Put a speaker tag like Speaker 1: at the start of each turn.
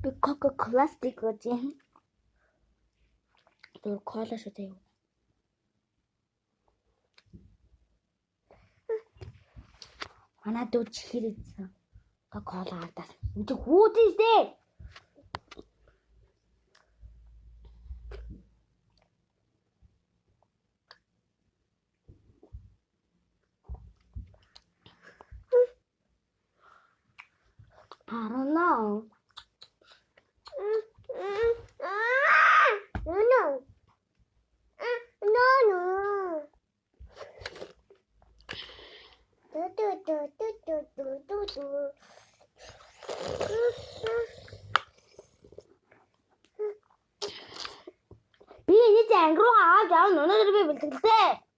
Speaker 1: Би Coca-Cola стик гэж юм. Тэр кола шүү дээ. Манай дүүч хэрэг кола ардаас. Энд чи хүүдээс дээ. I don't know. Би энэ зангируу аваад явна. Өнөөдөр би бэлтгэлтэй.